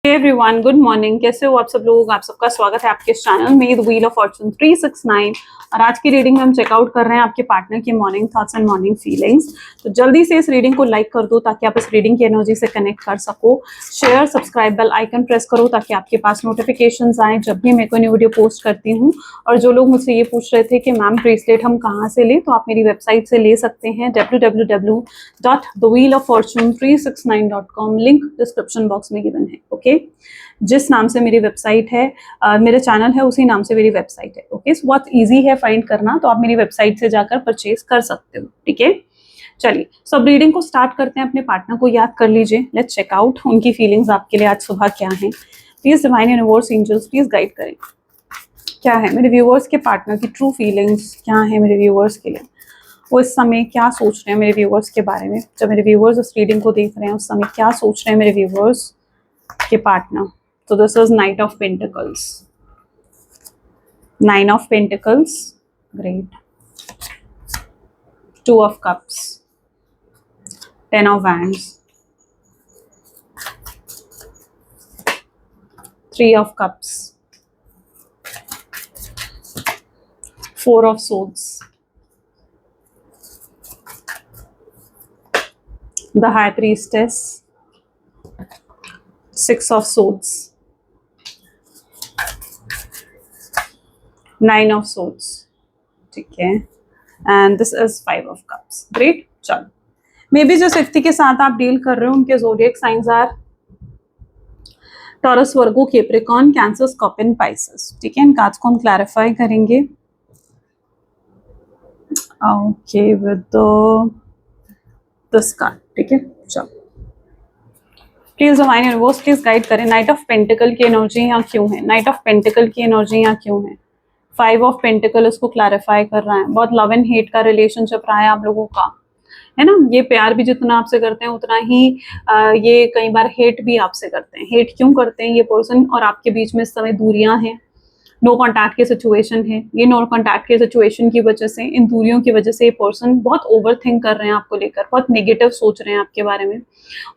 Everyone, good morning. कैसे हो आप सब लोग? आप सबका स्वागत है आपके इस चैनल में द व्हील ऑफ फॉर्चून 369। और आज की रीडिंग में हम चेकआउट कर रहे हैं आपके पार्टनर की morning thoughts and morning feelings. तो जल्दी से इस रीडिंग को लाइक कर दो ताकि आप इस रीडिंग की एनर्जी से कनेक्ट कर सको। Share, subscribe, bell icon press करो ताकि आपके पास नोटिफिकेशंस आए जब भी मैं कोई न्यू वीडियो पोस्ट करती हूँ। और जो लोग मुझसे ये पूछ रहे थे कि मैम ब्रेसलेट हम कहाँ से लें, तो आप मेरी वेबसाइट से ले सकते हैं www.thewheeloffortune369.com। लिंक डिस्क्रिप्शन बॉक्स में गिवन है। ओके, जिस नाम से मेरी वेबसाइट है, मेरे चैनल है, उसी नाम से मेरी वेबसाइट है। ओके, सो बहुत इजी है फाइंड करना, तो आप मेरी वेबसाइट से जाकर परचेज कर सकते हो। ठीक है, चलिए सब रीडिंग को स्टार्ट करते हैं। अपने पार्टनर को याद कर लीजिए। लेट्स चेक आउट उनकी फीलिंग्स आपके लिए आज सुबह क्या है। Please divine universe angels please guide करें। क्या है मेरे व्यूअर्स के पार्टनर की ट्रू फीलिंग्स? क्या है मेरे व्यूअर्स के लिए? वो इस समय क्या सोच रहे हैं मेरे व्यूअर्स के बारे में? जब मेरे व्यूअर्स उस रीडिंग को देख रहे हैं उस समय क्या सोच रहे हैं मेरे व्यूअर्स के partner? So this is Knight of Pentacles, 9 of Pentacles, great, 2 of Cups, 10 of Wands, 3 of Cups, 4 of Swords, the High Priestess, 6 of Swords, 9 of Swords, ठीक है, and this is 5 of Cups, great. चलो, may be जिस व्यक्ति के साथ आप deal कर रहे हो उनके zodiac signs are Taurus, Virgo, Capricorn, Cancer, scorpion, Pisces. ठीक है, इन कार्ड्स को हम क्लैरिफाई करेंगे। Okay, with this card. ठीक है, चलो please divine universe please guide करें। नाइट ऑफ पेंटिकल की एनर्जी यहाँ क्यों है? नाइट ऑफ पेंटिकल की एनर्जी यहाँ क्यों है? 5 ऑफ पेंटिकल इसको क्लैरिफाई कर रहा है। बहुत लव एंड हेट का रिलेशनशिप रहा है आप लोगों का, है ना। ये प्यार भी जितना आपसे करते हैं उतना ही ये कई बार हेट भी आपसे करते हैं। हेट क्यों करते हैं? ये पर्सन और आपके बीच में इस समय दूरियां हैं, नो कॉन्टैक्ट की सिचुएशन है। ये नो कॉन्टैक्ट की सिचुएशन की वजह से, इन दूरियों की वजह से ये पर्सन बहुत ओवर थिंक कर रहे हैं आपको लेकर, बहुत नेगेटिव सोच रहे हैं आपके बारे में।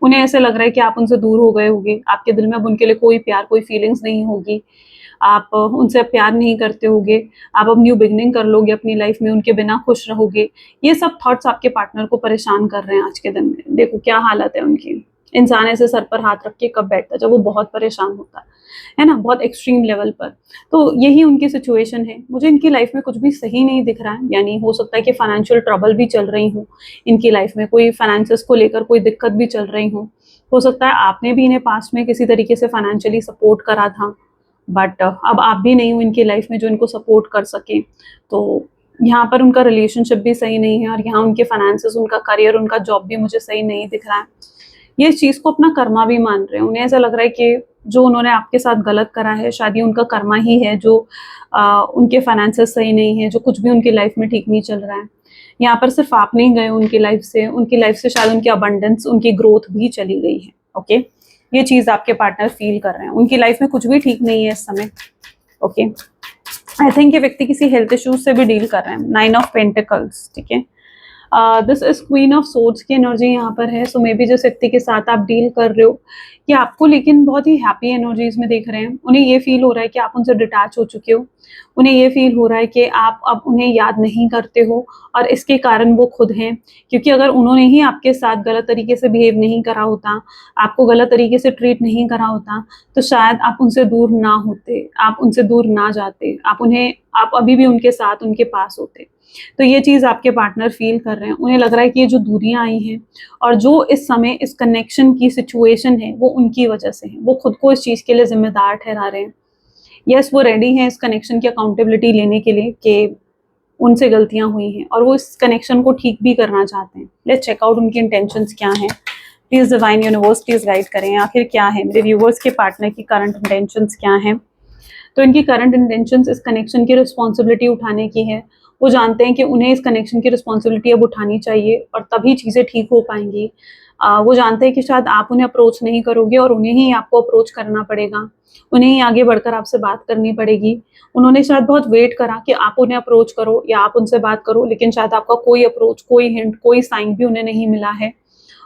उन्हें ऐसे लग रहा है कि आप उनसे दूर हो गए होंगे, आपके दिल में अब उनके लिए कोई प्यार, कोई फीलिंग्स नहीं होगी, आप उनसे अब प्यार नहीं करते होगे, आप अब न्यू बिगनिंग कर लोगे अपनी लाइफ में, उनके बिना खुश रहोगे। ये सब थॉट्स आपके पार्टनर को परेशान कर रहे हैं आज के दिन में। देखो क्या हालत है उनकी। इंसान ऐसे सर पर हाथ रख के कब बैठता है? जब वो बहुत परेशान होता है ना, बहुत एक्सट्रीम लेवल पर। तो यही उनकी सिचुएशन है। मुझे इनकी लाइफ में कुछ भी सही नहीं दिख रहा है। यानी हो सकता है कि फाइनेंशियल ट्रबल भी चल रही हो इनकी लाइफ में, कोई फाइनेंसेस को लेकर कोई दिक्कत भी चल रही हो सकता है आपने भी इन्हें पास्ट में किसी तरीके से फाइनेंशियली सपोर्ट करा था, बट अब आप भी नहीं हो इनकी लाइफ में जो इनको सपोर्ट कर सके। तो यहाँ पर उनका रिलेशनशिप भी सही नहीं है, और यहाँ उनके फाइनेंसेस, उनका करियर, उनका जॉब भी मुझे सही नहीं दिख रहा है। ये इस चीज़ को अपना कर्मा भी मान रहे हैं। उन्हें ऐसा लग रहा है कि जो उन्होंने आपके साथ गलत करा है शायद ये उनका कर्मा ही है, जो उनके फाइनेंसेस सही नहीं है, जो कुछ भी उनकी लाइफ में ठीक नहीं चल रहा है। यहाँ पर सिर्फ आप नहीं गए उनकी लाइफ से शायद उनकी अबंडेंस, उनकी ग्रोथ भी चली गई है। ओके, ये चीज़ आपके पार्टनर फील कर रहे हैं। उनकी लाइफ में कुछ भी ठीक नहीं है इस समय। ओके, आई थिंक ये व्यक्ति किसी हेल्थ इश्यूज से भी डील कर रहे हैं। 9 ऑफ पेंटिकल्स, ठीक है, this is queen of swords की एनर्जी यहाँ पर है। सो मे बी जिस व्यक्ति के साथ आप डील कर रहे हो ये आपको लेकिन बहुत ही हैप्पी एनर्जीज में देख रहे हैं। उन्हें ये फील हो रहा है कि आप उनसे डिटैच हो चुके हो। उन्हें ये फील हो रहा है कि आप अब उन्हें याद नहीं करते हो, और इसके कारण वो खुद हैं। क्योंकि अगर उन्होंने ही आपके साथ गलत तरीके से बिहेव नहीं करा होता, आपको गलत तरीके से ट्रीट नहीं करा होता, तो शायद आप उनसे दूर ना होते, आप उनसे दूर ना जाते, आप अभी भी उनके साथ, उनके पास होते। तो ये चीज़ आपके पार्टनर फील कर रहे हैं। उन्हें लग रहा है कि ये जो दूरियां आई हैं और जो इस समय इस कनेक्शन की सिचुएशन है वो उनकी वजह से है। वो खुद को इस चीज़ के लिए जिम्मेदार ठहरा रहे हैं। यस, वो रेडी हैं इस कनेक्शन की अकाउंटेबिलिटी लेने के लिए कि उनसे गलतियां हुई हैं, और वो इस कनेक्शन को ठीक भी करना चाहते हैं। लेट्स चेक आउट उनकी इंटेंशंस क्या हैं। Please divine universe please guide करें। आखिर क्या है मेरे व्यूवर्स के पार्टनर की करंट इंटेंशंस क्या हैं? तो इनकी करंट इंटेंशंस इस कनेक्शन की रिस्पॉन्सिबिलिटी उठाने की है। वो जानते हैं कि उन्हें इस कनेक्शन की रिस्पॉन्सिबिलिटी अब उठानी चाहिए, और तभी चीज़ें ठीक हो पाएंगी। वो जानते हैं कि शायद आप उन्हें अप्रोच नहीं करोगे और उन्हें ही आपको अप्रोच करना पड़ेगा, उन्हें ही आगे बढ़कर आपसे बात करनी पड़ेगी। उन्होंने शायद बहुत वेट करा कि आप उन्हें अप्रोच करो या आप उनसे बात करो, लेकिन शायद आपका कोई अप्रोच, कोई हिंट, कोई साइन भी उन्हें नहीं मिला है।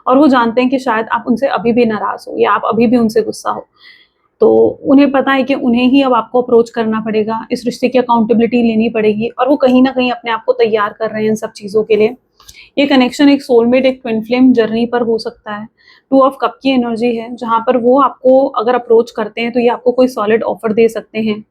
और वो जानते हैं कि शायद आप उनसे अभी भी नाराज हो या आप अभी भी उनसे गुस्सा हो। तो उन्हें पता है कि उन्हें ही अब आपको अप्रोच करना पड़ेगा, इस रिश्ते की अकाउंटेबिलिटी लेनी पड़ेगी, और वो कहीं ना कहीं अपने आप को तैयार कर रहे हैं इन सब चीज़ों के लिए। ये कनेक्शन एक सोलमेट, एक ट्विन फ्लेम जर्नी पर हो सकता है। 2 ऑफ कप की एनर्जी है, जहाँ पर वो आपको अगर अप्रोच करते हैं तो ये आपको कोई सॉलिड ऑफर दे सकते हैं,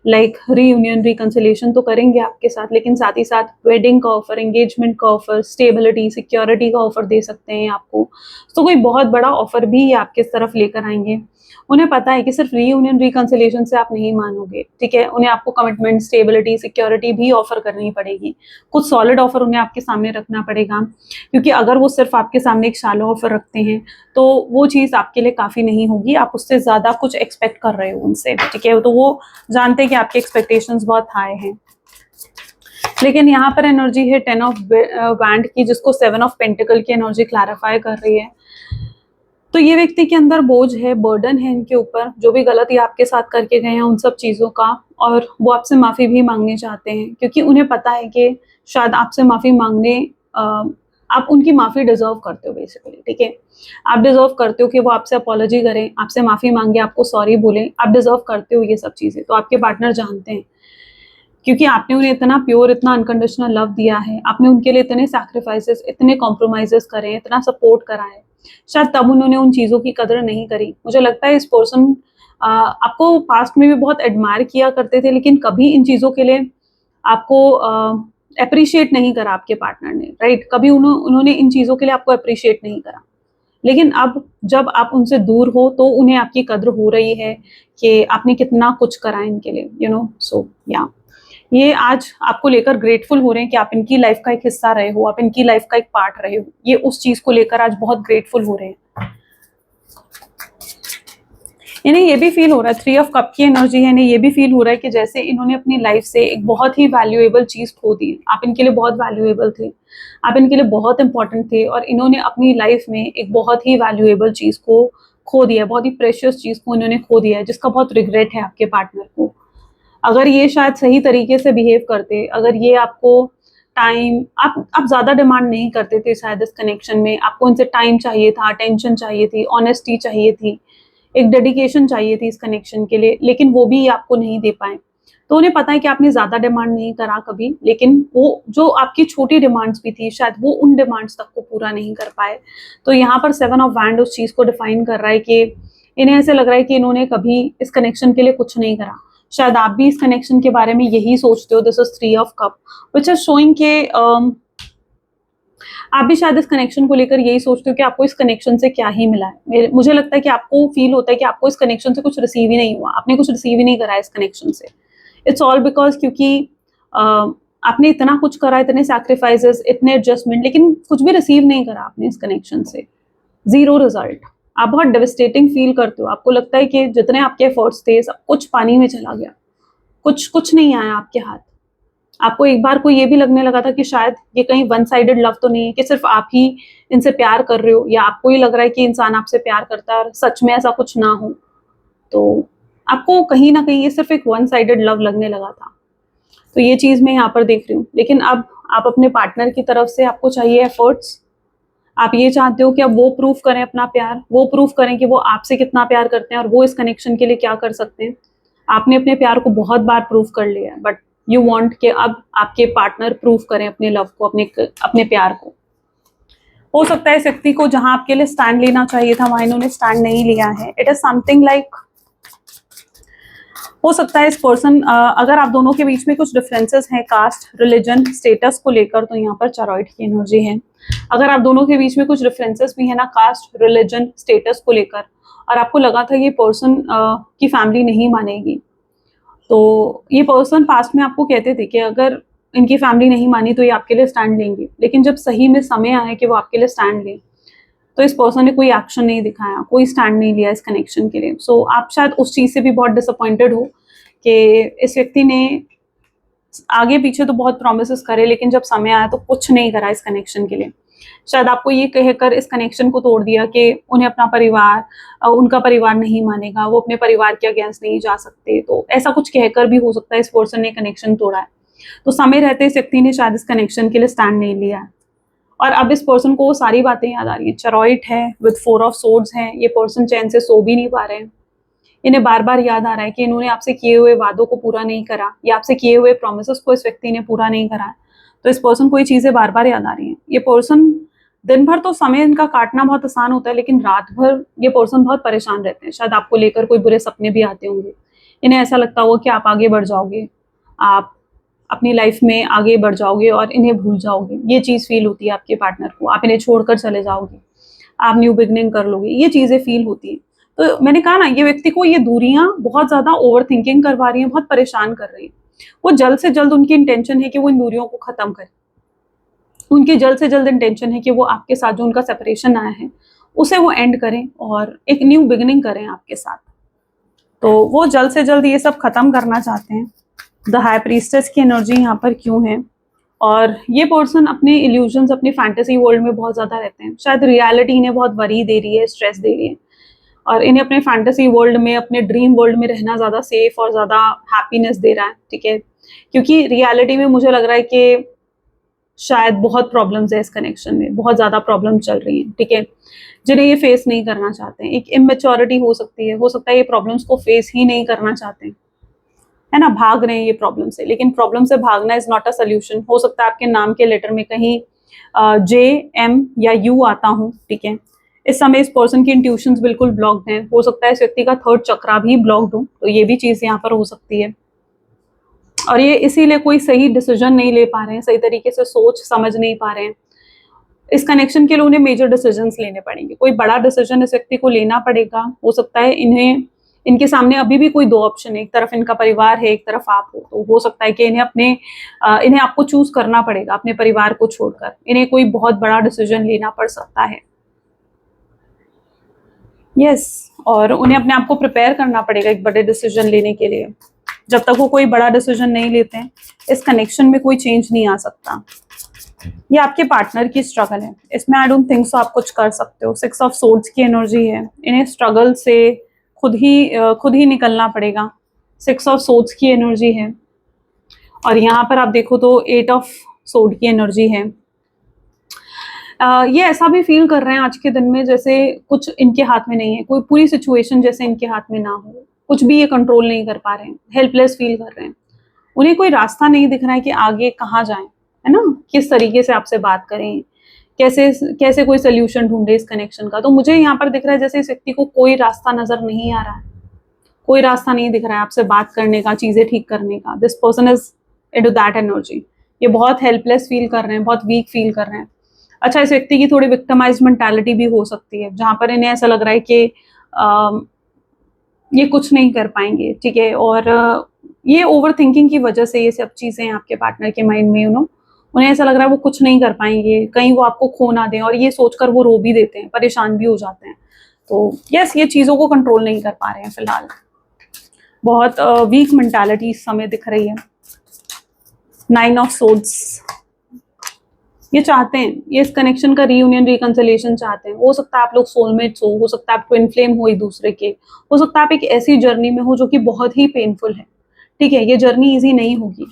लाइक रीयूनियन, रिकंसिलिएशन तो करेंगे आपके साथ, लेकिन साथ ही साथ वेडिंग का ऑफर, एंगेजमेंट का ऑफर, स्टेबिलिटी, सिक्योरिटी का ऑफर दे सकते हैं आपको। तो कोई बहुत बड़ा ऑफर भी ये आपके तरफ लेकर आएंगे। उन्हें पता है कि सिर्फ रीयूनियन, रिकंसिलिएशन से आप नहीं मानोगे, ठीक है, उन्हें आपको कमिटमेंट, स्टेबिलिटी, सिक्योरिटी भी ऑफर करनी पड़ेगी, कुछ सॉलिड ऑफर उन्हें आपके सामने रखना पड़ेगा, क्योंकि अगर वो सिर्फ आपके सामने एक शालो ऑफर रखते हैं तो वो चीज़ आपके लिए काफ़ी नहीं होगी, आप उससे ज़्यादा कुछ एक्सपेक्ट कर रहे हो उनसे, ठीक है, तो वो जानते हैं कि आपके एक्सपेक्टेशंस बहुत हाई हैं। लेकिन यहाँ पर एनर्जी है 10 ऑफ वैंड की, जिसको 7 ऑफ पेंटिकल की एनर्जी क्लैरिफाई कर रही है। तो ये व्यक्ति के अंदर बोझ है, बर्डन है इनके ऊपर, जो भी गलती आपके साथ करके गए हैं उन सब चीज़ों का, और वो आपसे माफ़ी भी मांगने चाहते हैं, क्योंकि उन्हें पता है कि शायद आपसे माफ़ी मांगने आप उनकी माफ़ी डिजर्व करते हो बेसिकली, ठीक है, आप डिजर्व करते हो कि वो आपसे अपॉलॉजी करें, आपसे माफ़ी मांगे, आपको सॉरी बोलें, आप डिजर्व करते हो ये सब चीज़ें। तो आपके पार्टनर जानते हैं, क्योंकि आपने उन्हें इतना प्योर, इतना अनकंडीशनल लव दिया है, आपने उनके लिए इतने सैक्रिफाइसेस, इतने कॉम्प्रोमाइजेस करे हैं, इतना सपोर्ट करा है, शायद तब उन्होंने उन चीज़ों की कदर नहीं करी। मुझे लगता है इस पर्सन आपको पास्ट में भी बहुत एडमायर किया करते थे, लेकिन कभी इन चीज़ों के लिए आपको अप्रिशिएट नहीं करा आपके पार्टनर ने, राइट, कभी उन्होंने इन चीज़ों के लिए आपको अप्रिशिएट नहीं करा। लेकिन अब जब आप उनसे दूर हो तो उन्हें आपकी कद्र हो रही है कि आपने कितना कुछ करा इनके लिए, यू नो, सो या ये आज आपको लेकर ग्रेटफुल हो रहे हैं कि आप इनकी लाइफ का एक हिस्सा रहे हो, आप इनकी लाइफ का एक पार्ट रहे हो, ये उस चीज को लेकर आज बहुत ग्रेटफुल हो रहे हैं। इन्हें ये भी फील हो रहा है, 3 ऑफ कप की एनर्जी है, इन्हें ये भी फील हो रहा है कि जैसे इन्होंने अपनी लाइफ से एक बहुत ही वैल्यूएबल चीज खो दी। आप इनके लिए बहुत वैल्यूएबल थे, आप इनके लिए बहुत इंपॉर्टेंट थे, और इन्होंने अपनी लाइफ में एक बहुत ही वैल्यूएबल चीज को खो दिया, बहुत ही प्रेशियस चीज को इन्होंने खो दिया है, जिसका बहुत रिग्रेट है आपके पार्टनर को। अगर ये शायद सही तरीके से बिहेव करते, अगर ये आपको टाइम, आप ज़्यादा डिमांड नहीं करते थे शायद इस कनेक्शन में, आपको इनसे टाइम चाहिए था, अटेंशन चाहिए थी, ऑनेस्टी चाहिए थी, एक डेडिकेशन चाहिए थी इस कनेक्शन के लिए, लेकिन वो भी आपको नहीं दे पाए। तो उन्हें पता है कि आपने ज़्यादा डिमांड नहीं करा कभी, लेकिन वो जो आपकी छोटी डिमांड्स भी थी, शायद वो उन डिमांड्स तक को पूरा नहीं कर पाए। तो यहाँ पर 7 ऑफ वैंड उस चीज़ को डिफाइन कर रहा है कि इन्हें ऐसे लग रहा है कि इन्होंने कभी इस कनेक्शन के लिए कुछ नहीं करा। शायद आप भी इस कनेक्शन के बारे में यही सोचते हो। This is 3 of cup which is showing के आप भी शायद इस कनेक्शन को लेकर यही सोचते हो कि आपको इस कनेक्शन से क्या ही मिला है। मुझे लगता है कि आपको फील होता है कि आपको इस कनेक्शन से कुछ रिसीव ही नहीं हुआ, आपने कुछ रिसीव ही नहीं करा इस कनेक्शन से। इट्स ऑल बिकॉज क्योंकि आपने इतना कुछ करा, इतने सैक्रिफाइसेस, इतने एडजस्टमेंट, लेकिन कुछ भी रिसीव नहीं करा आपने इस कनेक्शन से, जीरो रिजल्ट। आप बहुत डेविस्टेटिंग फील करते हो, आपको लगता है कि जितने आपके एफर्ट्स थे सब कुछ पानी में चला गया, कुछ नहीं आया आपके हाथ। आपको एक बार को ये भी लगने लगा था कि शायद ये कहीं वन साइडेड लव तो नहीं है, कि सिर्फ आप ही इनसे प्यार कर रहे हो, या आपको ही लग रहा है कि इंसान आपसे प्यार करता है और सच में ऐसा कुछ ना हो। तो आपको कहीं ना कहीं ये सिर्फ एक वन साइडेड लव लगने लगा था। तो ये चीज़ मैं यहाँ पर देख रही हूँ। लेकिन अब आप अपने पार्टनर की तरफ से आपको चाहिए एफर्ट्स। आप ये चाहते हो कि अब वो प्रूफ करें अपना प्यार, वो प्रूफ करें कि वो आपसे कितना प्यार करते हैं और वो इस कनेक्शन के लिए क्या कर सकते हैं। आपने अपने प्यार को बहुत बार प्रूफ कर लिया है, बट यू वांट कि अब आपके पार्टनर प्रूफ करें अपने लव को, अपने प्यार को। हो सकता है इस व्यक्ति को जहां आपके लिए स्टैंड लेना चाहिए था वहां इन्होंने स्टैंड नहीं लिया है। इट इज समथिंग लाइक, हो सकता है इस पर्सन, अगर आप दोनों के बीच में कुछ डिफरेंसेस हैं कास्ट, रिलीजन, स्टेटस को लेकर, तो यहाँ पर चारॉइड की एनर्जी है। अगर आप दोनों के बीच में कुछ डिफरेंसेस भी है ना, कास्ट, रिलीजन, स्टेटस को लेकर, और आपको लगा था ये पर्सन की फैमिली नहीं मानेगी, तो ये पर्सन पास्ट में आपको कहते थे कि अगर इनकी फैमिली नहीं मानी तो ये आपके लिए स्टैंड लेंगे, लेकिन जब सही में समय आया कि वो आपके लिए स्टैंड लें तो इस पर्सन ने कोई एक्शन नहीं दिखाया, कोई स्टैंड नहीं लिया इस कनेक्शन के लिए। सो आप शायद उस चीज़ से भी बहुत डिसअपॉइंटेड हो कि इस व्यक्ति ने आगे पीछे तो बहुत प्रोमिसेस करे, लेकिन जब समय आया तो कुछ नहीं करा इस कनेक्शन के लिए। शायद आपको ये कहकर इस कनेक्शन को तोड़ दिया कि उन्हें अपना परिवार, उनका परिवार नहीं मानेगा, वो अपने परिवार के अगेंस्ट नहीं जा सकते, तो ऐसा कुछ कहकर भी हो सकता है इस पर्सन ने कनेक्शन तोड़ा है। तो समय रहते इस व्यक्ति ने शायद इस कनेक्शन के लिए स्टैंड नहीं लिया है, और अब इस पर्सन को वो सारी बातें याद आ रही हैं। चरॉइट है विद 4 ऑफ सोर्ड्स है, ये पर्सन चैन से सो भी नहीं पा रहे हैं, इन्हें बार बार याद आ रहा है कि इन्होंने आपसे किए हुए वादों को पूरा नहीं करा या आपसे किए हुए प्रोमिस को इस व्यक्ति ने पूरा नहीं करा है। तो इस पर्सन को ये चीजें बार बार याद आ रही हैं। ये पर्सन दिन भर तो समय इनका काटना बहुत आसान होता है, लेकिन रात भर ये पर्सन बहुत परेशान रहते हैं। शायद आपको लेकर कोई बुरे सपने भी आते होंगे। इन्हें ऐसा लगता होगा कि आप आगे बढ़ जाओगे, आप अपनी लाइफ में आगे बढ़ जाओगे और इन्हें भूल जाओगे। ये चीज़ फील होती है आपके पार्टनर को। आप इन्हें छोड़कर चले जाओगे, आप न्यू बिगनिंग कर लोगे, ये चीज़ें फील होती हैं। तो मैंने कहा ना, ये व्यक्ति को ये दूरियां बहुत ज़्यादा ओवर थिंकिंग करवा रही हैं, बहुत परेशान कर रही हैं। वो जल्द से जल्द, उनकी इंटेंशन है कि वो इन दूरियों को ख़त्म करें। उनकी जल्द से जल्द इंटेंशन है कि वो आपके साथ जो उनका सेपरेशन आया है उसे वो एंड करें और एक न्यू बिगिनिंग करें आपके साथ। तो वो जल्द से जल्द ये सब खत्म करना चाहते हैं। द हाई प्रीस्टेस की एनर्जी यहाँ पर क्यों है? और ये पर्सन अपने इल्यूजन्स, अपनी फैंटेसी वर्ल्ड में बहुत ज़्यादा रहते हैं। शायद रियलिटी इन्हें बहुत वरी दे रही है, स्ट्रेस दे रही है, और इन्हें अपने फैंटेसी वर्ल्ड में, अपने ड्रीम वर्ल्ड में रहना ज़्यादा सेफ और ज़्यादा हैप्पीनेस दे रहा है। ठीक है, क्योंकि रियलिटी में मुझे लग रहा है कि शायद बहुत प्रॉब्लम्स है इस कनेक्शन में, बहुत ज़्यादा प्रॉब्लम चल रही हैं। ठीक है, जिन्हें ये फेस नहीं करना चाहते हैं। एक इमेच्योरिटी हो सकती है, हो सकता है ये प्रॉब्लम्स को फेस ही नहीं करना चाहते हैं, है ना, भाग रहे हैं ये प्रॉब्लम से। लेकिन प्रॉब्लम से भागना इज नॉट अ सोल्यूशन। हो सकता है आपके नाम के लेटर में कहीं जे, एम या यू आता हूँ। ठीक है, इस समय इस पर्सन की इंट्यूशंस बिल्कुल ब्लॉक्ड हैं। हो सकता है इस व्यक्ति का थर्ड चक्रा भी ब्लॉक्ड हो, तो ये भी चीज़ यहाँ पर हो सकती है। और ये इसीलिए कोई सही डिसीजन नहीं ले पा रहे हैं, सही तरीके से सोच समझ नहीं पा रहे हैं। इस कनेक्शन के लिए उन्हें मेजर डिसीजंस लेने पड़ेंगे। कोई बड़ा डिसीजन इस व्यक्ति को लेना पड़ेगा। हो सकता है इन्हें, इनके सामने अभी भी कोई दो ऑप्शन है, एक तरफ इनका परिवार है, एक तरफ आप हो। तो हो सकता है कि इन्हें आपको चूज करना पड़ेगा अपने परिवार को छोड़कर। इन्हें कोई बहुत बड़ा डिसीजन लेना पड़ सकता है। यस, और उन्हें अपने आप को प्रिपेयर करना पड़ेगा एक बड़े डिसीजन लेने के लिए। जब तक वो कोई बड़ा डिसीजन नहीं लेते हैं, इस कनेक्शन में कोई चेंज नहीं आ सकता। ये आपके पार्टनर की स्ट्रगल है, इसमें आई डोंट थिंक सो आप कुछ कर सकते हो। 6 ऑफ सोर्ड्स की एनर्जी है। इन्हें स्ट्रगल से खुद ही निकलना पड़ेगा। 6 ऑफ सोर्ड्स की एनर्जी है। और यहाँ पर आप देखो तो 8 ऑफ सोर्ड की एनर्जी है। ये ऐसा भी फील कर रहे हैं आज के दिन में जैसे कुछ इनके हाथ में नहीं है, कोई पूरी सिचुएशन जैसे इनके हाथ में ना हो, कुछ भी ये कंट्रोल नहीं कर पा रहे हैं, हेल्पलेस फील कर रहे हैं। उन्हें कोई रास्ता नहीं दिख रहा है कि आगे कहाँ जाएं, है ना, किस तरीके से आपसे बात करें, कैसे कैसे कोई सोल्यूशन ढूंढे इस कनेक्शन का। तो मुझे यहाँ पर दिख रहा है जैसे इस व्यक्ति को कोई रास्ता नजर नहीं आ रहा है, कोई रास्ता नहीं दिख रहा है आपसे बात करने का, चीजें ठीक करने का। This person is into that energy. ये बहुत हेल्पलेस फील कर रहे हैं, बहुत वीक फील कर रहे हैं। अच्छा, इस व्यक्ति की थोड़ी विक्टिमाइज्ड मेंटालिटी भी हो सकती है, जहां पर इन्हें ऐसा लग रहा है कि ये कुछ नहीं कर पाएंगे। ठीक है, और ये ओवर थिंकिंग की वजह से ये सब चीजें आपके पार्टनर के माइंड में उन्हें ऐसा लग रहा है वो कुछ नहीं कर पाएंगे, कहीं वो आपको खो ना दें, और ये सोचकर वो रो भी देते हैं, परेशान भी हो जाते हैं। तो यस, ये चीज़ों को कंट्रोल नहीं कर पा रहे हैं फिलहाल। बहुत वीक मेंटालिटी इस समय दिख रही है। 9 ऑफ सोर्ड्स, ये चाहते हैं, ये इस कनेक्शन का रीयूनियन, रिकंसिलिएशन चाहते हैं। हो सकता है आप लोग सोलमेट्स हो सकता है आप ट्विन फ्लेम हो एक दूसरे के, हो सकता है आप एक ऐसी जर्नी में हो जो कि बहुत ही पेनफुल है। ठीक है, ये जर्नी इजी नहीं होगी।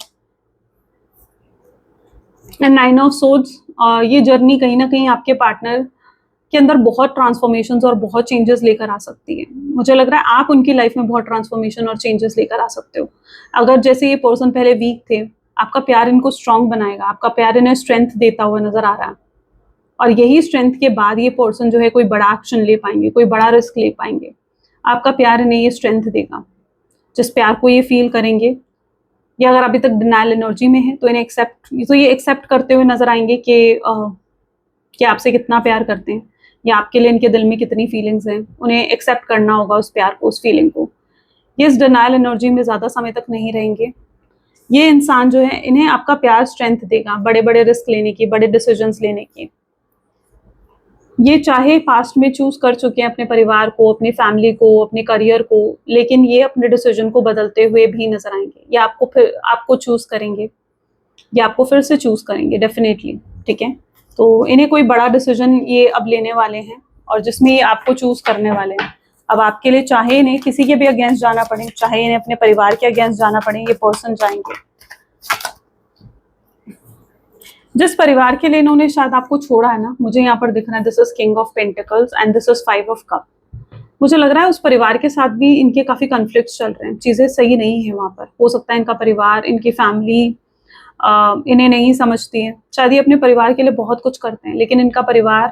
एंड 9 ऑफ सोर्ड्स, ये जर्नी कहीं ना कहीं आपके पार्टनर के अंदर बहुत ट्रांसफॉर्मेशंस और बहुत चेंजेस लेकर आ सकती है। मुझे लग रहा है आप उनकी लाइफ में बहुत ट्रांसफॉर्मेशन और चेंजेस लेकर आ सकते हो। अगर जैसे ये पर्सन पहले वीक थे, आपका प्यार इनको स्ट्रांग बनाएगा, आपका प्यार इन्हें स्ट्रेंथ देता हुआ नजर आ रहा है। और यही स्ट्रेंथ के बाद ये पर्सन जो है कोई बड़ा एक्शन ले पाएंगे, कोई बड़ा रिस्क ले पाएंगे। आपका प्यार इन्हें ये स्ट्रेंथ देगा। जिस प्यार को ये फील करेंगे, या अगर अभी तक डिनाइल एनर्जी में है तो इन्हें ये एक्सेप्ट करते हुए नजर आएंगे कि आपसे कितना प्यार करते हैं, या आपके लिए इनके दिल में कितनी फीलिंग्स हैं। उन्हें एक्सेप्ट करना होगा उस प्यार को, उस फीलिंग को। ये इस डिनाइल एनर्जी में ज़्यादा समय तक नहीं रहेंगे। ये इंसान जो है, इन्हें आपका प्यार स्ट्रेंथ देगा बड़े बड़े रिस्क लेने की, बड़े डिसीजंस लेने की। ये चाहे पास्ट में चूज कर चुके हैं अपने परिवार को, अपनी फैमिली को, अपने करियर को, लेकिन ये अपने डिसीजन को बदलते हुए भी नजर आएंगे। या आपको चूज करेंगे, या आपको फिर से चूज करेंगे डेफिनेटली। ठीक है, तो इन्हें कोई बड़ा डिसीजन ये अब लेने वाले हैं, और जिसमें ये आपको चूज करने वाले हैं। अब आपके लिए चाहे इन्हें किसी के भी अगेंस्ट जाना पड़े, चाहे इन्हें अपने परिवार के अगेंस्ट जाना पड़े, ये पर्सन जाएंगे। जिस परिवार के लिए इन्होंने शायद आपको छोड़ा है ना, मुझे यहाँ पर दिख रहा है this is king of pentacles and this is 5 of cup. मुझे लग रहा है उस परिवार के साथ भी इनके काफ़ी कॉन्फ्लिक्ट्स चल रहे हैं, चीज़ें सही नहीं है वहाँ पर। हो सकता है इनका परिवार, इनकी फैमिली इन्हें नहीं समझती है। शायद ये अपने परिवार के लिए बहुत कुछ करते हैं, लेकिन इनका परिवार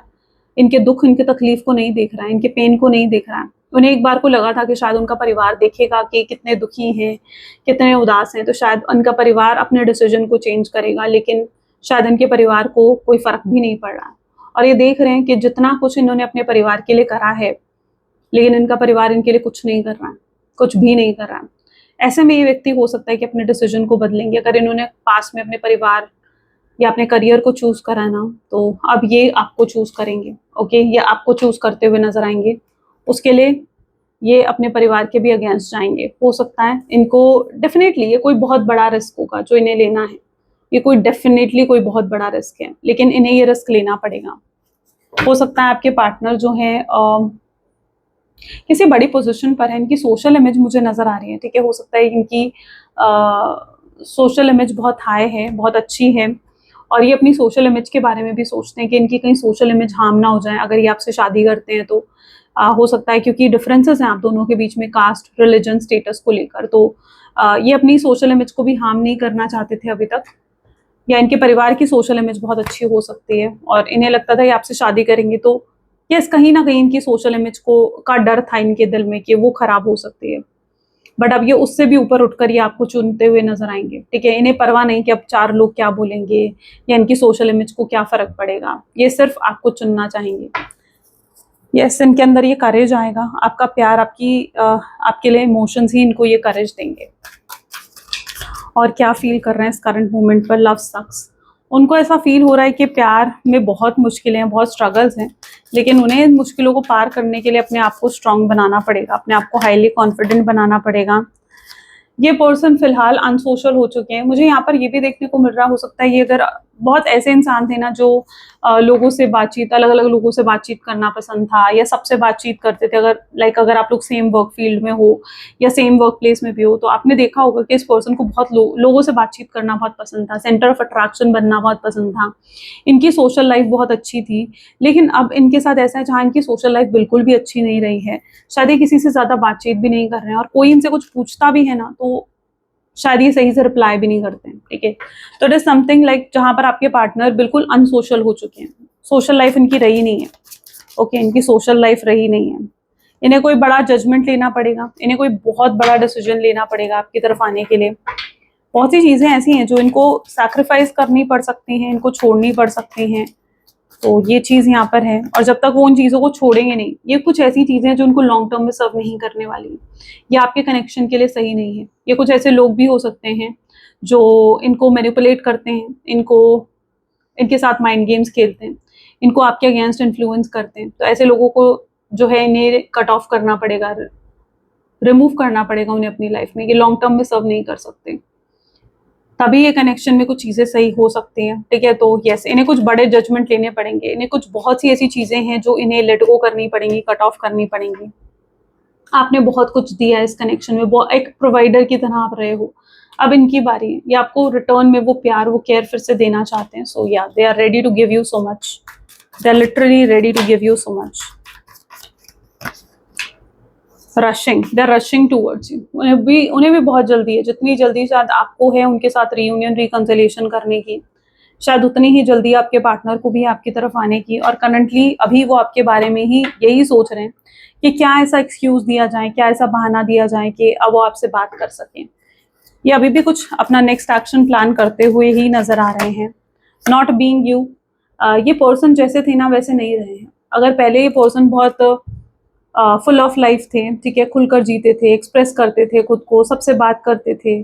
इनके दुख, इनकी तकलीफ को नहीं देख रहा है, इनके पेन को नहीं देख रहा है। उन्हें एक बार को लगा था कि शायद उनका परिवार देखेगा कि कितने दुखी हैं, कितने उदास हैं, तो शायद उनका परिवार अपने डिसीजन को चेंज करेगा, लेकिन शायद इनके परिवार को कोई फ़र्क भी नहीं पड़ रहा है। और ये देख रहे हैं कि जितना कुछ इन्होंने अपने परिवार के लिए करा है, लेकिन इनका परिवार इनके लिए कुछ नहीं कर रहा है, कुछ भी नहीं कर रहा है। ऐसे में ये व्यक्ति हो सकता है कि अपने डिसीजन को बदलेंगे। अगर इन्होंने पास में अपने परिवार या अपने करियर को चूज़ करा ना, तो अब ये आपको चूज़ करेंगे, ओके? ये आपको चूज़ करते हुए नज़र आएँगे। उसके लिए ये अपने परिवार के भी अगेंस्ट जाएँगे। हो सकता है इनको डेफ़िनेटली ये कोई बहुत बड़ा रिस्क होगा जो इन्हें लेना है। ये कोई डेफ़िनेटली कोई बहुत बड़ा रिस्क है, लेकिन इन्हें ये रिस्क लेना पड़ेगा। हो सकता है आपके पार्टनर जो हैं किसी बड़ी पोजीशन पर है, इनकी सोशल इमेज मुझे नज़र आ रही है, ठीक है? हो सकता है इनकी सोशल इमेज बहुत हाई है, बहुत अच्छी है, और ये अपनी सोशल इमेज के बारे में भी सोचते हैं कि इनकी कहीं सोशल इमेज हार्म ना हो जाए अगर ये आपसे शादी करते हैं तो। हो सकता है क्योंकि डिफरेंसेस हैं आप दोनों के बीच में कास्ट, रिलीजन, स्टेटस को लेकर, तो ये अपनी सोशल इमेज को भी हार्म नहीं करना चाहते थे अभी तक, या इनके परिवार की सोशल इमेज बहुत अच्छी हो सकती है और इन्हें लगता था ये आपसे शादी करेंगे तो यस, कहीं न कहीं इनकी सोशल इमेज का डर था इनके दिल में कि वो खराब हो सकती है। बट अब ये उससे भी ऊपर उठकर ये आपको चुनते हुए नज़र आएँगे, ठीक है? इन्हें परवाह नहीं कि अब 4 लोग क्या बोलेंगे या इनकी सोशल इमेज को क्या फ़र्क पड़ेगा। ये सिर्फ़ आपको चुनना चाहेंगे। यस, इनके अंदर ये करेज आएगा, आपका प्यार, आपके लिए इमोशंस ही इनको ये करेज देंगे। और क्या फ़ील कर रहे हैं इस करंट मोमेंट पर? लव सक्स। उनको ऐसा फ़ील हो रहा है कि प्यार में बहुत मुश्किलें हैं, बहुत स्ट्रगल्स हैं, लेकिन उन्हें इन मुश्किलों को पार करने के लिए अपने आप को स्ट्रॉन्ग बनाना पड़ेगा, अपने आप को हाईली कॉन्फिडेंट बनाना पड़ेगा। ये पर्सन फिलहाल अनसोशल हो चुके हैं। मुझे यहाँ पर ये भी देखने को मिल रहा हो सकता है ये अगर बहुत ऐसे इंसान थे ना जो लोगों से बातचीत, अलग-अलग लोगों से बातचीत करना पसंद था या सबसे बातचीत करते थे। अगर आप लोग सेम वर्क फील्ड में हो या सेम वर्क प्लेस में भी हो, तो आपने देखा होगा कि इस पर्सन को बहुत लोगों से बातचीत करना बहुत पसंद था, सेंटर ऑफ अट्रैक्शन बनना बहुत पसंद था। इनकी सोशल लाइफ बहुत अच्छी थी, लेकिन अब इनके साथ ऐसा है जहाँ इनकी सोशल लाइफ बिल्कुल भी अच्छी नहीं रही है। शायद ये किसी से ज़्यादा बातचीत भी नहीं कर रहे हैं और कोई इनसे कुछ पूछता भी है ना, तो शायद ये सही से रिप्लाई भी नहीं करते हैं, ठीक है? तो इट इज़ समथिंग लाइक जहाँ पर आपके पार्टनर बिल्कुल अनसोशल हो चुके हैं। सोशल लाइफ इनकी रही नहीं है, ओके? इनकी सोशल लाइफ रही नहीं है। इन्हें कोई बड़ा जजमेंट लेना पड़ेगा, इन्हें कोई बहुत बड़ा डिसीजन लेना पड़ेगा आपकी तरफ आने के लिए। बहुत सी चीज़ें ऐसी हैं जो इनको सैक्रिफाइस करनी पड़ सकती हैं, इनको छोड़नी पड़ सकती हैं। तो ये चीज़ यहाँ पर है और जब तक वो उन चीज़ों को छोड़ेंगे नहीं, ये कुछ ऐसी चीज़ें हैं जो उनको लॉन्ग टर्म में सर्व नहीं करने वाली। ये आपके कनेक्शन के लिए सही नहीं है। ये कुछ ऐसे लोग भी हो सकते हैं जो इनको मैनिपुलेट करते हैं, इनके साथ माइंड गेम्स खेलते हैं, इनको आपके अगेंस्ट इन्फ्लुएंस करते हैं। तो ऐसे लोगों को जो है इन्हें कट ऑफ करना पड़ेगा, रिमूव करना पड़ेगा उन्हें अपनी लाइफ में। ये लॉन्ग टर्म में सर्व नहीं कर सकते। तभी ये कनेक्शन में कुछ चीज़ें सही हो सकती हैं, ठीक है? तो यस, इन्हें कुछ बड़े जजमेंट लेने पड़ेंगे, इन्हें कुछ बहुत सी ऐसी चीज़ें हैं जो इन्हें लेट गो करनी पड़ेंगी, कट ऑफ करनी पड़ेंगी। आपने बहुत कुछ दिया है इस कनेक्शन में, वो एक प्रोवाइडर की तरह आप रहे हो। अब इनकी बारी है, ये आपको रिटर्न में वो प्यार, वो केयर फिर से देना चाहते हैं। So yeah they are ready to give you so much, they are literally ready to give you so much. They are rushing towards you. उन्हें भी बहुत जल्दी है, जितनी जल्दी शायद आपको है उनके साथ रियूनियन, रिकंसिलिएशन करने की, शायद उतनी ही जल्दी आपके पार्टनर को भी आपकी तरफ आने की। और करंटली अभी वो आपके बारे में ही यही सोच रहे हैं कि क्या ऐसा एक्सक्यूज़ दिया जाए, क्या ऐसा बहाना दिया जाए कि अब वो आपसे बात कर सकें। ये अभी भी कुछ अपना नेक्स्ट एक्शन प्लान करते हुए ही नज़र आ रहे हैं। नॉट बीइंग यू, ये पर्सन जैसे थे ना वैसे नहीं रहे हैं। अगर पहले ये पर्सन बहुत फुल ऑफ लाइफ थे, ठीक है, खुलकर जीते थे, एक्सप्रेस करते थे खुद को, सबसे बात करते थे,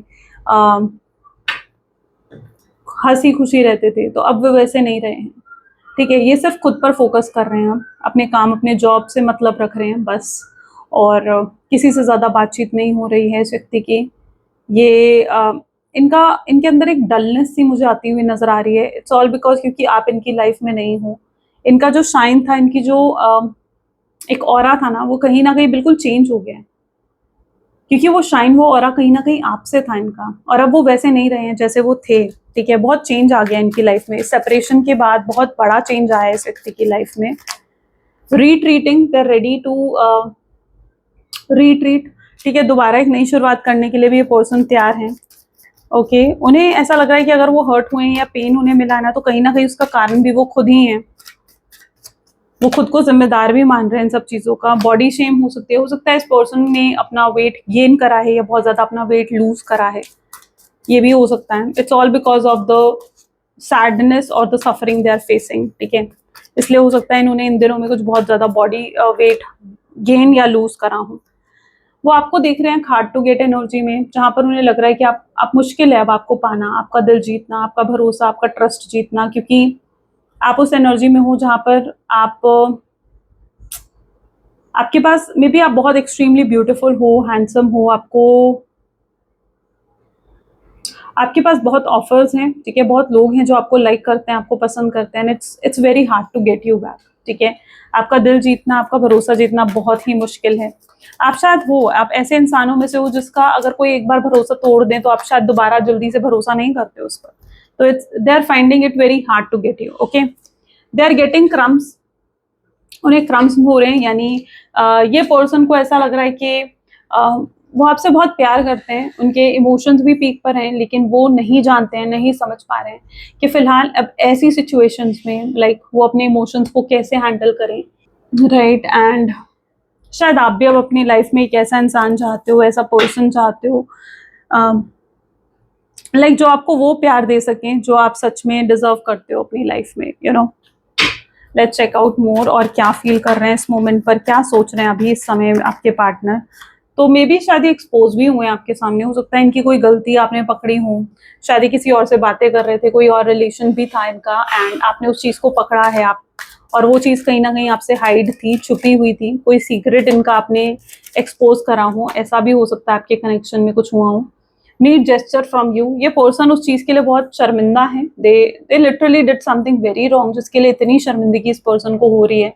हंसी खुशी रहते थे, तो अब वो वैसे नहीं रहे हैं, ठीक है? ये सिर्फ खुद पर फोकस कर रहे हैं, अब अपने काम, अपने जॉब से मतलब रख रहे हैं बस, और किसी से ज़्यादा बातचीत नहीं हो रही है इस व्यक्ति की। ये इनके अंदर एक डलनेस सी मुझे आती हुई नज़र आ रही है। इट्स ऑल बिकॉज क्योंकि आप इनकी लाइफ में नहीं हो। इनका जो शाइन था, इनकी जो एक ऑरा था ना, वो कहीं न कहीं बिल्कुल चेंज हो गया है। क्योंकि वो शाइन, वो ऑरा कहीं न कहीं आपसे था इनका, और अब वो वैसे नहीं रहे हैं जैसे वो थे, ठीक है? बहुत चेंज आ गया इनकी लाइफ में। सेपरेशन के बाद बहुत बड़ा चेंज आया है इस व्यक्ति की लाइफ में। Retreating, they are ready to retreat, ठीक है, दोबारा एक नई शुरुआत करने के लिए भी ये पर्सन तैयार हैं। ओके, उन्हें ऐसा लग रहा है कि अगर वो हर्ट हुए हैं या पेन उन्हें मिला है ना, तो कहीं ना कहीं उसका कारण भी वो खुद ही हैं। वो खुद को जिम्मेदार भी मान रहे हैं इन सब चीज़ों का। बॉडी शेम हो सकता है इस पर्सन ने अपना वेट गेन करा है या बहुत ज़्यादा अपना वेट लूज करा है, ये भी हो सकता है। It's all because of the sadness और the suffering they are facing, ठीक है। इसलिए हो सकता है इन्होंने इन दिनों में कुछ बहुत ज़्यादा बॉडी वेट गेन या लूज करा हो। वो आपको देख रहे हैं हार्ड टू गेट एनर्जी में, जहाँ पर उन्हें लग रहा है कि आप मुश्किल है अब आपको पाना, आपका दिल जीतना, आपका भरोसा, आपका ट्रस्ट जीतना, क्योंकि आप उस एनर्जी में हो जहाँ पर आपके पास मे बी आप बहुत एक्सट्रीमली ब्यूटीफुल हो, हैंडसम हो, आपके पास बहुत ऑफर्स हैं, ठीक है, बहुत लोग हैं जो आपको लाइक करते हैं, आपको पसंद करते हैं। It's very hard to get you back, ठीक है। आपका दिल जीतना, आपका भरोसा जीतना बहुत ही मुश्किल है। आप शायद आप ऐसे इंसानों में से हो जिसका अगर कोई एक बार भरोसा तोड़ दें तो आप शायद दोबारा जल्दी से भरोसा नहीं करते उस पर। तो they are finding it very hard to get you, okay. They are getting cramps, उन्हें क्रम्स हो रहे हैं, यानी ये पर्सन को ऐसा लग रहा है कि वो आपसे बहुत प्यार करते हैं, उनके इमोशंस भी पीक पर हैं, लेकिन वो नहीं जानते हैं, नहीं समझ पा रहे हैं कि फिलहाल अब ऐसी सिचुएशंस में लाइक वो अपने इमोशंस को कैसे हैंडल करें, राइट। एंड शायद आप भी अब अपनी लाइफ में एक ऐसा इंसान चाहते हो, ऐसा पर्सन चाहते हो लाइक जो आपको वो प्यार दे सकें जो आप सच में डिजर्व करते हो अपनी लाइफ में, you know. Let's check out more, और क्या फील कर रहे हैं इस मोमेंट पर, क्या सोच रहे हैं अभी इस समय आपके पार्टनर। तो मे बी शायद एक्सपोज भी हुए हैं आपके सामने, हो सकता है इनकी कोई गलती आपने पकड़ी हो, शायद ये किसी और से बातें कर रहे थे, कोई और रिलेशन भी था इनका, एंड आपने उस चीज़ को पकड़ा है आप, और वो चीज़ कहीं ना कहीं आपसे हाइड थी, छुपी हुई थी, कोई सीक्रेट इनका आपने एक्सपोज करा हो, ऐसा भी हो सकता है आपके कनेक्शन में कुछ हुआ हो। नीड जेस्चर फ्रॉम यू, ये पर्सन उस चीज़ के लिए बहुत शर्मिंदा है, they literally did something very wrong जिसके लिए इतनी शर्मिंदगी इस पर्सन को हो रही है।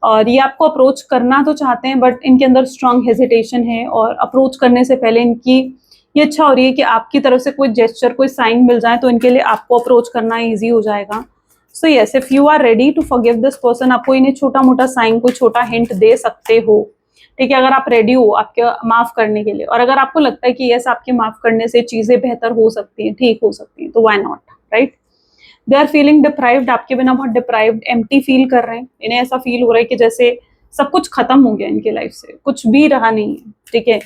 और ये आपको अप्रोच करना तो चाहते हैं, बट इनके अंदर स्ट्रांग हेजिटेशन है, और अप्रोच करने से पहले इनकी ये इच्छा हो रही है कि आपकी तरफ से कोई जेस्चर, कोई साइन मिल जाए तो इनके लिए आपको अप्रोच करना ईजी हो जाएगा। So yes, if you are ready to forgive this person, आपको इन्हें छोटा मोटा साइन, कोई छोटा हिंट दे सकते हो, ठीक है, अगर आप रेडी हो आपके माफ करने के लिए, और अगर आपको लगता है कि यस आपके माफ करने से चीजें बेहतर हो सकती हैं, ठीक हो सकती हैं, तो why not, right. They are feeling deprived, आपके बिना बहुत डिप्राइव्ड, एम्प्टी फील कर रहे हैं। इन्हें ऐसा फील हो रहा है कि जैसे सब कुछ खत्म हो गया इनकी लाइफ से, कुछ भी रहा नहीं है, ठीक है।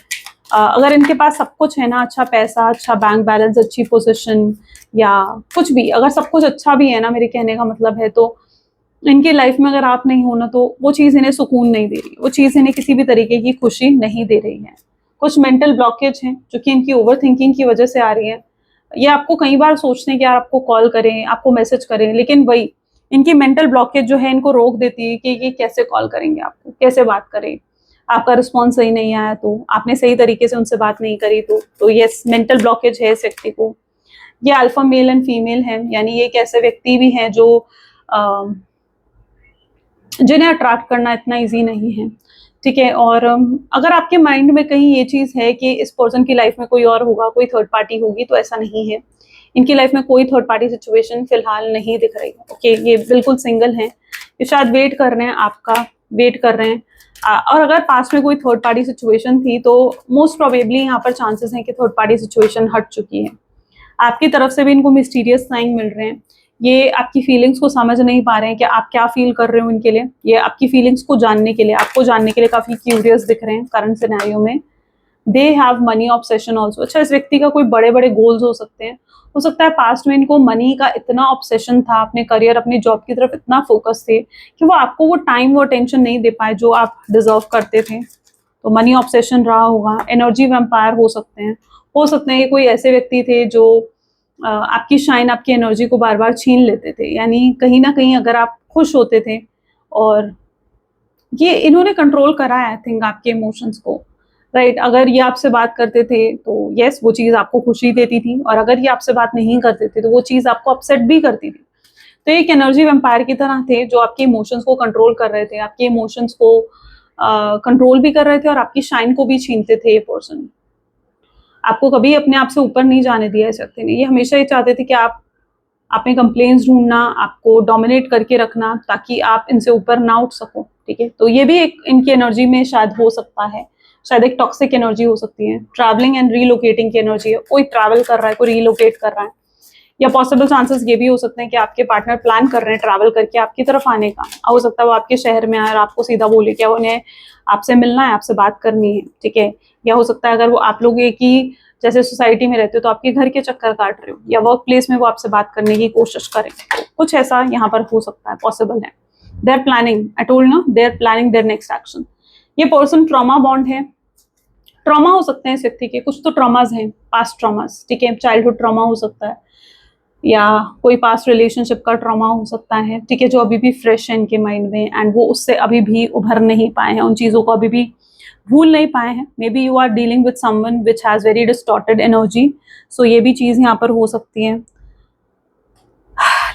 अगर इनके पास सब कुछ है ना, अच्छा पैसा, अच्छा बैंक बैलेंस, अच्छी पोजीशन, या कुछ भी, अगर सब कुछ अच्छा भी है ना, मेरे कहने का मतलब है, तो इनकी लाइफ में अगर आप नहीं हो ना, तो वो चीज़ इन्हें सुकून नहीं दे रही, वो चीज़ इन्हें किसी भी तरीके की खुशी नहीं दे रही है। कुछ मेंटल ब्लॉकेज हैं जो कि इनकी ओवर थिंकिंग की वजह से आ रही है। ये आपको कई बार सोचते हैं कि यार आपको कॉल करें, आपको मैसेज करें, लेकिन वही इनकी मेंटल ब्लॉकेज जो है इनको रोक देती है कि ये कैसे कॉल करेंगे आपको, कैसे बात करें, आपका रिस्पॉन्स सही नहीं आया तो, आपने सही तरीके से उनसे बात नहीं करी तो यस, मेंटल ब्लॉकेज है इस व्यक्ति को। ये अल्फा मेल एंड फीमेल है, यानी ये एक ऐसे व्यक्ति भी हैं जो जिन्हें अट्रैक्ट करना इतना ईजी नहीं है, ठीक है। और अगर आपके माइंड में कहीं ये चीज़ है कि इस पर्सन की लाइफ में कोई और होगा, कोई थर्ड पार्टी होगी, तो ऐसा नहीं है। इनकी लाइफ में कोई थर्ड पार्टी सिचुएशन फिलहाल नहीं दिख रही है, ओके। ये बिल्कुल सिंगल हैं, ये शायद वेट कर रहे हैं, आपका वेट कर रहे हैं। और अगर पास में कोई थर्ड पार्टी सिचुएशन थी तो मोस्ट प्रोबेबली यहाँ पर चांसेस हैं कि थर्ड पार्टी सिचुएशन हट चुकी है। आपकी तरफ से भी इनको मिस्टीरियस साइन मिल रहे हैं, ये आपकी फीलिंग्स को समझ नहीं पा रहे हैं कि आप क्या फील कर रहे हो इनके लिए, ये आपकी फीलिंग्स को जानने के लिए, आपको जानने के लिए काफ़ी क्यूरियस दिख रहे हैं करंट सिनेरियो में। They have money obsession also, अच्छा इस व्यक्ति का कोई बड़े बड़े गोल्स हो सकते हैं, हो सकता है पास्ट में इनको मनी का इतना ऑब्सेशन था, अपने करियर, अपनी जॉब की तरफ इतना फोकस थे कि वो आपको वो टाइम, वो अटेंशन नहीं दे पाए जो आप डिजर्व करते थे। तो मनी ऑब्सेशन रहा होगा। एनर्जी वैम्पायर हो सकते हैं ये कोई ऐसे व्यक्ति थे जो आपकी शाइन, आपकी एनर्जी को बार बार छीन लेते थे, यानी कहीं ना कहीं अगर आप खुश होते थे, और ये इन्होंने कंट्रोल करा है आई थिंक आपके इमोशंस को, राइट। अगर ये आपसे बात करते थे तो यस वो चीज़ आपको खुशी देती थी, और अगर ये आपसे बात नहीं करते थे तो वो चीज़ आपको अपसेट भी करती थी। तो एक एनर्जी वैम्पायर की तरह थे जो आपके इमोशंस को कंट्रोल कर रहे थे, आपके इमोशंस को कंट्रोल भी कर रहे थे, और आपकी शाइन को भी छीनते थे ये पर्सन। आपको कभी अपने आप से ऊपर नहीं जाने दिया इस व्यक्ति ने। ये हमेशा ये चाहते थे कि आप में कंप्लेंट्स ढूंढना, आपको डोमिनेट करके रखना, ताकि आप इनसे ऊपर ना उठ सको, ठीक है। तो ये भी एक इनकी एनर्जी में शायद हो सकता है। शायद एक टॉक्सिक एनर्जी हो सकती है, ट्रैवलिंग एंड रीलोकेटिंग की एनर्जी है, कोई ट्रैवल कर रहा है, कोई रीलोकेट कर रहा है, या पॉसिबल चांसेस ये भी हो सकते हैं कि आपके पार्टनर प्लान कर रहे हैं ट्रैवल करके आपकी तरफ आने का, हो सकता है वो आपके शहर में आए और आपको सीधा बोले क्या उन्हें आपसे मिलना है, आपसे बात करनी है, ठीक है। या हो सकता है अगर वो आप लोग एक ही जैसे सोसाइटी में रहते हो तो आपके घर के चक्कर काट रहे हो, या वर्क प्लेस में वो आपसे बात करने की कोशिश करें, कुछ ऐसा यहाँ पर हो सकता है, पॉसिबल है। They are planning, I told ना, they are planning their next action. ये पर्सन ट्रॉमा बॉन्ड है, ट्रॉमा हो सकते हैं इस व्यक्ति के, कुछ तो ट्रॉमाज हैं, पास्ट ट्रॉमाज, ठीक है, चाइल्डहुड ट्रॉमा हो सकता है, या कोई पास्ट रिलेशनशिप का ट्रॉमा हो सकता है, ठीक है, जो अभी भी फ्रेश है इनके माइंड में एंड वो उससे अभी भी उभर नहीं पाए हैं, उन चीज़ों को अभी भी भूल नहीं पाए हैं। May be you are dealing with someone which has very distorted energy, so ये भी चीज़ यहाँ पर हो सकती है।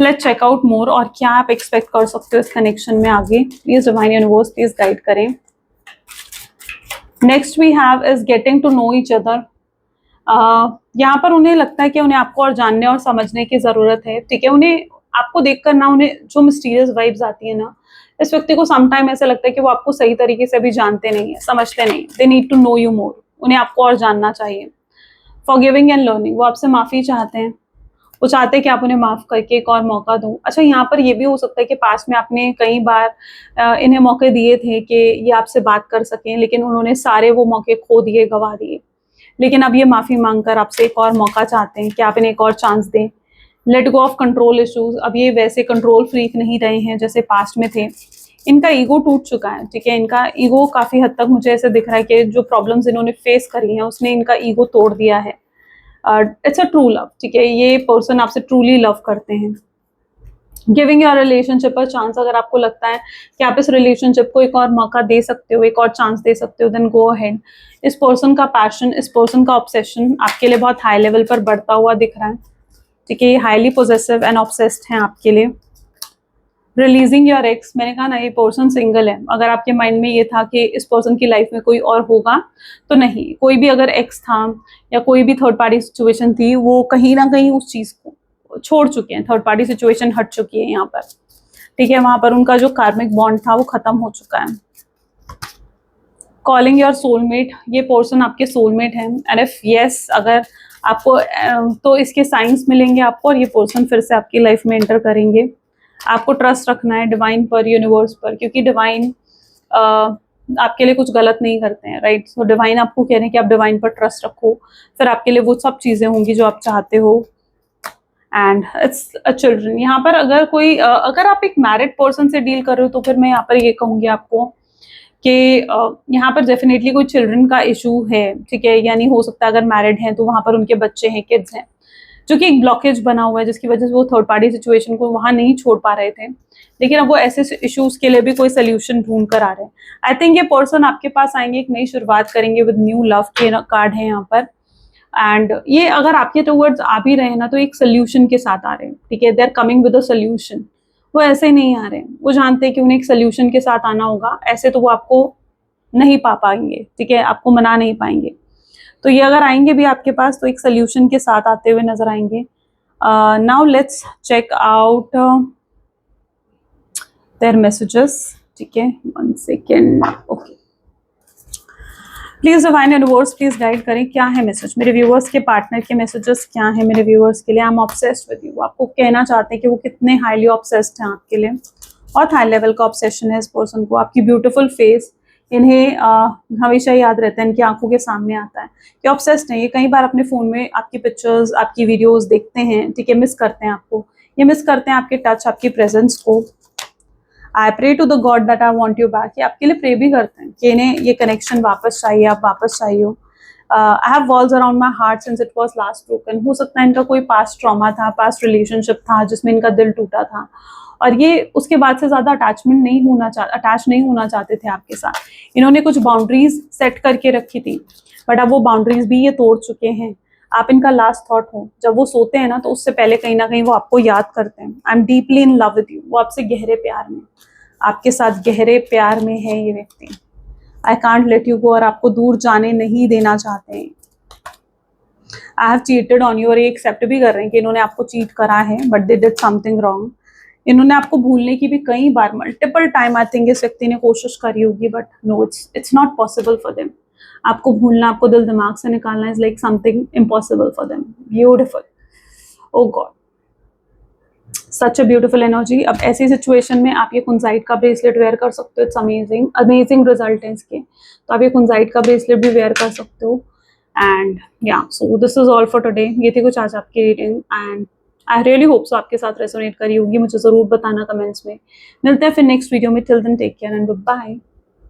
लेट्स चेक आउट मोर, और क्या आप एक्सपेक्ट कर सकते हो इस कनेक्शन में आगे, please divine universe please guide करें। Next we have is getting to know each other. यहाँ पर उन्हें लगता है कि उन्हें आपको और जानने और समझने की जरूरत है, ठीक है, उन्हें आपको देखकर ना, उन्हें जो मिस्टीरियस वाइब्स आती है ना, इस व्यक्ति को समटाइम ऐसा लगता है कि वो आपको सही तरीके से भी जानते नहीं है, समझते नहीं, they need to know you more, उन्हें आपको और जानना चाहिए। फॉरगिविंग एंड लर्निंग, वो आपसे माफी चाहते हैं, वो चाहते हैं कि आप उन्हें माफ करके एक और मौका दो। अच्छा, यहाँ पर ये भी हो सकता है कि पास्ट में आपने कई बार इन्हें मौके दिए थे कि ये आपसे बात कर सकें, लेकिन उन्होंने सारे वो मौके खो दिए, गवा दिए, लेकिन अब ये माफी मांगकर आपसे एक और मौका चाहते हैं कि आप इन्हें एक और चांस दें। Let go of control issues, अब ये वैसे कंट्रोल फ्रीक नहीं रहे हैं जैसे पास्ट में थे, इनका ईगो टूट चुका है, ठीक है, इनका ईगो काफी हद तक मुझे ऐसे दिख रहा है कि जो प्रॉब्लम्स इन्होंने फेस करी हैं उसने इनका ईगो तोड़ दिया है। इट्स अ ट्रू लव, ठीक है, ये पर्सन आपसे ट्रूली लव करते हैं। Giving your relationship a chance, अगर आपको लगता है कि आप इस रिलेशनशिप को एक और मौका दे सकते हो, एक और चांस दे सकते हो, देन गो अहेड। इस पर्सन का पैशन, इस पर्सन का ऑब्सेशन आपके लिए बहुत हाई लेवल पर बढ़ता हुआ दिख रहा है, ठीक है, ये हाईली पोजेसिव एंड ऑब्सेस्ड हैं आपके लिए। रिलीजिंग योर एक्स, मैंने कहा ना ये पर्सन सिंगल है, अगर आपके माइंड में ये था कि इस पर्सन की लाइफ में कोई और होगा, तो नहीं, कोई भी अगर एक्स था या कोई भी थर्ड पार्टी सिचुएशन थी, वो कहीं ना कहीं उस चीज को छोड़ चुके हैं, थर्ड पार्टी सिचुएशन हट चुकी है यहाँ पर, ठीक है, वहां पर उनका जो कार्मिक बॉन्ड था वो खत्म हो चुका है। कॉलिंग योर सोलमेट, ये पर्सन आपके सोलमेट है, एंड इफ यस, अगर आपको तो इसके साइंस मिलेंगे आपको, और ये पर्सन फिर से आपकी लाइफ में एंटर करेंगे। आपको ट्रस्ट रखना है डिवाइन पर, यूनिवर्स पर, क्योंकि डिवाइन आपके लिए कुछ गलत नहीं करते हैं, राइट। सो डिवाइन आपको कह रहे हैं कि आप डिवाइन पर ट्रस्ट रखो, फिर आपके लिए वो सब चीजें होंगी जो आप चाहते हो। एंड इट्स अ चिल्ड्रन, यहाँ पर अगर कोई अगर आप एक मैरिड पर्सन से डील कर रहे हो तो फिर मैं यहाँ पर ये कहूँगी आपको कि यहाँ पर डेफिनेटली कोई चिल्ड्रन का इशू है, ठीक है, यानी हो सकता है अगर मैरिड हैं तो वहाँ पर उनके बच्चे हैं, किड्स हैं, जो कि एक ब्लॉकेज बना हुआ है जिसकी वजह से वो थर्ड पार्टी सिचुएशन को वहाँ नहीं छोड़ पा रहे थे, लेकिन अब वो ऐसे इश्यूज के लिए भी कोई सोल्यूशन ढूंढ कर आ रहे हैं। आई थिंक ये पर्सन आपके पास आएंगे, एक नई शुरुआत करेंगे विद न्यू लव के कार्ड है यहाँ पर, एंड ये अगर आपके टूवर्ड्स आ भी रहे हैं ना तो एक सोल्यूशन के साथ आ रहे हैं, ठीक है, they are coming with a solution, वो ऐसे ही नहीं आ रहे हैं, वो जानते हैं कि उन्हें एक सोल्यूशन के साथ आना होगा, ऐसे तो वो आपको नहीं पा पाएंगे, ठीक है, आपको मना नहीं पाएंगे। तो ये अगर आएंगे भी आपके पास तो एक सोल्यूशन के साथ आते हुए नजर आएंगे। Now let's check out their messages, ठीक है, 1 second, okay, please divine universe please guide करें, क्या है मैसेज मेरे व्यूअर्स के पार्टनर के, मैसेजेस क्या है मेरे व्यूअर्स के लिए। I am obsessed with you, आपको कहना चाहते हैं कि वो कितने हाईली ऑब्सेस्ड हैं आपके लिए, बहुत हाई लेवल का ऑब्सेशन है इस पर्सन को, आपकी ब्यूटीफुल फेस इन्हें हमेशा याद रहता है, इनकी आंखों के सामने आता है कि ऑब्सेस्ड है ये, कई बार अपने फोन में आपकी पिक्चर्स, आपकी वीडियोस देखते हैं, ठीक है, मिस करते हैं आपको, ये मिस करते हैं आपके टच, आपकी प्रेजेंस को। I pray to the god that I want you back, ये आपके लिए प्रे भी करते हैं कि इन्हें ये कनेक्शन वापस चाहिए, आप वापस चाहिए हो। I have walls around my heart since it was last broken, हो सकता है इनका कोई पास्ट ट्रॉमा था, पास्ट रिलेशनशिप था जिसमें इनका दिल टूटा था, और ये उसके बाद से ज्यादा अटैच नहीं होना चाहते थे आपके साथ। इन्होंने कुछ बाउंड्रीज सेट करके रखी थी, बट अब वो बाउंड्रीज भी ये तोड़ चुके हैं। आप इनका लास्ट थॉट हो, जब वो सोते हैं ना तो उससे पहले कहीं ना कहीं वो आपको याद करते हैं। I am deeply in love with you, वो आपसे गहरे प्यार में, आपके साथ गहरे प्यार में है ये व्यक्ति। I can't let you go, और आपको दूर जाने नहीं देना चाहते हैं। I have cheated on you, और ये एक्सेप्ट भी कर रहे हैं कि इन्होंने आपको चीट करा है, but they did something wrong. इन्होंने आपको भूलने की भी कई बार, मल्टीपल टाइम आई थिंक इस व्यक्ति ने कोशिश करी होगी, but no, it's not possible for them. आपको भूलना, आपको दिल दिमाग से निकालना is like something impossible for them. Beautiful. Oh god, such a beautiful energy. अब ऐसी सिचुएशन में आप ये कुंजाइट का ब्रेसलेट वेयर कर सकते हो. इट्स अमेजिंग, अमेजिंग रिजल्ट है इसके. तो आप ये कुंजाइट का ब्रेसलेट भी वेयर कर सकते हो. एंड या so this is all for today. ये थी कुछ आज आपकी reading and I really hope so आपके साथ रेजोनेट करी होगी. मुझे ज़रूर बताना कमेंट्स में. मिलते हैं फिर नेक्स्ट वीडियो में. Till then take care and bye.